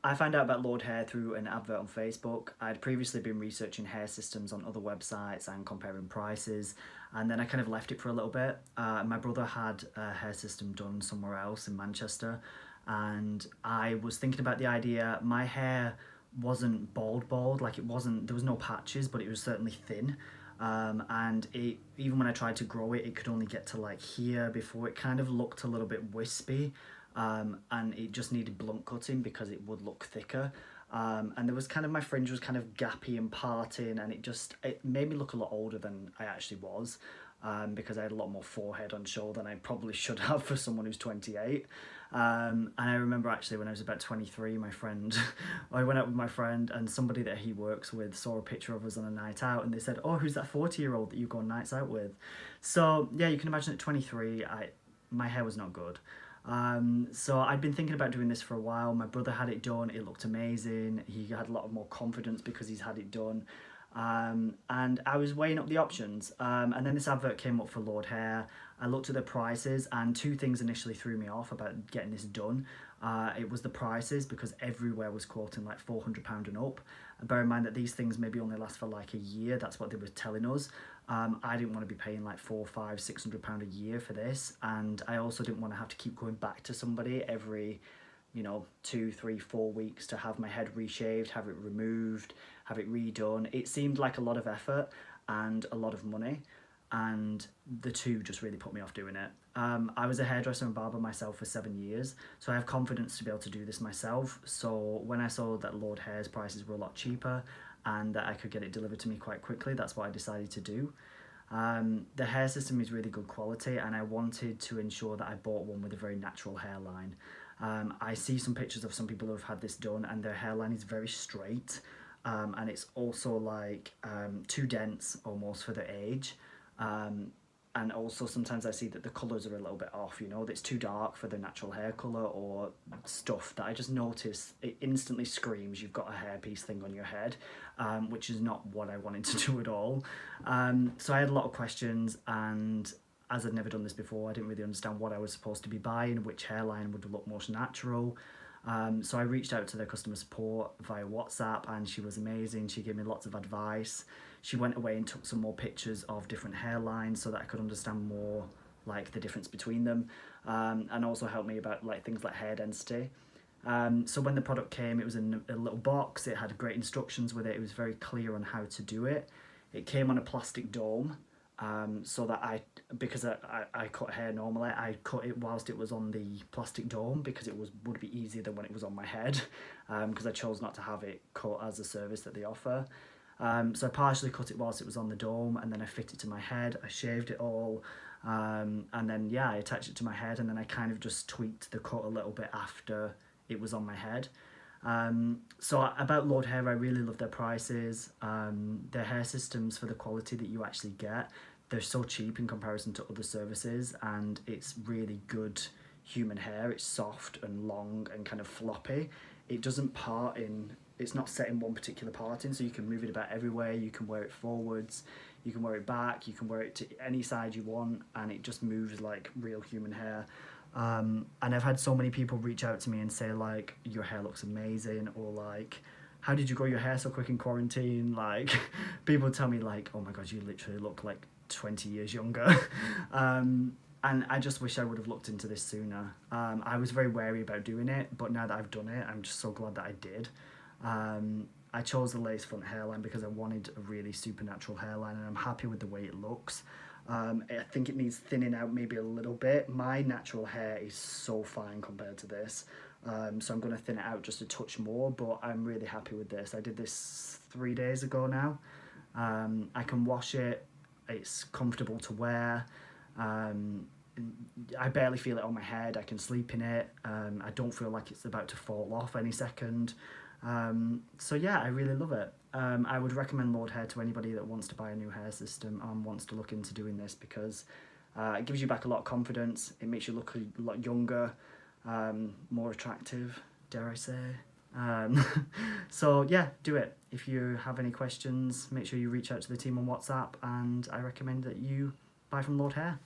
I found out about Lordhair through an advert on Facebook. I'd previously been researching hair systems on other websites and comparing prices, and then I kind of left it for a little bit. My brother had a hair system done somewhere else in Manchester, and I was thinking about the idea. My hair wasn't bald, like it wasn't, there was no patches, but it was certainly thin. And it, even when I tried to grow it, it could only get to like here before it kind of looked a little bit wispy. And it just needed blunt cutting because it would look thicker. And there was kind of, my fringe was kind of gappy and parting, and it made me look a lot older than I actually was, because I had a lot more forehead on shoulder than I probably should have for someone who's 28. And I remember actually when I was about 23, my friend, I went out with my friend, and somebody that he works with saw a picture of us on a night out, and they said, "Oh, who's that 40-year-old that you go on nights out with?" So yeah, you can imagine at 23, my hair was not good. So I'd been thinking about doing this for a while. My brother had it done. It looked amazing. He had a lot of more confidence because he's had it done. And I was weighing up the options. And then this advert came up for Lordhair. I looked at the prices, and two things initially threw me off about getting this done. It was the prices, because everywhere was quoting like £400 and up. And bear in mind that these things maybe only last for like a year. That's what they were telling us. I didn't want to be paying like £400, £500, £600 a year for this, and I also didn't want to have to keep going back to somebody every, 2, 3, 4 weeks to have my head reshaved, have it removed, have it redone. It seemed like a lot of effort and a lot of money, and the two just really put me off doing it. I was a hairdresser and barber myself for 7 years, so I have confidence to be able to do this myself. So when I saw that Lordhair's prices were a lot cheaper and that I could get it delivered to me quite quickly, that's what I decided to do. The hair system is really good quality, and I wanted to ensure that I bought one with a very natural hairline. I see some pictures of some people who have had this done, and their hairline is very straight, and it's also like too dense almost for their age. And also sometimes I see that the colours are a little bit off, that it's too dark for the natural hair colour, or stuff that I just notice, it instantly screams you've got a hairpiece thing on your head, which is not what I wanted to do at all. So I had a lot of questions, and as I'd never done this before, I didn't really understand what I was supposed to be buying, which hairline would look most natural. So I reached out to their customer support via WhatsApp, and she was amazing. She gave me lots of advice. She went away and took some more pictures of different hairlines so that I could understand more like the difference between them, and also helped me about like things like hair density. So when the product came, it was in a little box. It had great instructions with it. It was very clear on how to do it. It came on a plastic dome, so that because I cut hair normally, I cut it whilst it was on the plastic dome, because it would be easier than when it was on my head, because I chose not to have it cut as a service that they offer. So I partially cut it whilst it was on the dome, and then I fit it to my head. I shaved it all, and then yeah, I attached it to my head, and then I kind of just tweaked the cut a little bit after it was on my head. So about Lordhair, I really love their prices. Their hair systems, for the quality that you actually get, they're so cheap in comparison to other services, and it's really good human hair. It's soft and long and kind of floppy. It doesn't part in, it's not set in one particular parting, so you can move it about everywhere. You can wear it forwards, you can wear it back, you can wear it to any side you want, and it just moves like real human hair. And I've had so many people reach out to me and say like, your hair looks amazing, or like, how did you grow your hair so quick in quarantine? Like, people tell me like, oh my god, you literally look like 20 years younger. And I just wish I would have looked into this sooner. I was very wary about doing it, but now that I've done it, I'm just so glad that I did. I chose the lace front hairline because I wanted a really supernatural hairline, and I'm happy with the way it looks. I think it needs thinning out maybe a little bit. My natural hair is so fine compared to this, so I'm going to thin it out just a touch more, but I'm really happy with this. I did this 3 days ago now. I can wash it, it's comfortable to wear. I barely feel it on my head. I can sleep in it. I don't feel like it's about to fall off any second. So yeah, I really love it. I would recommend Lordhair to anybody that wants to buy a new hair system and wants to look into doing this, because it gives you back a lot of confidence. It makes you look a lot younger, more attractive, dare I say. So yeah, do it. If you have any questions, make sure you reach out to the team on WhatsApp, and I recommend that you buy from Lordhair.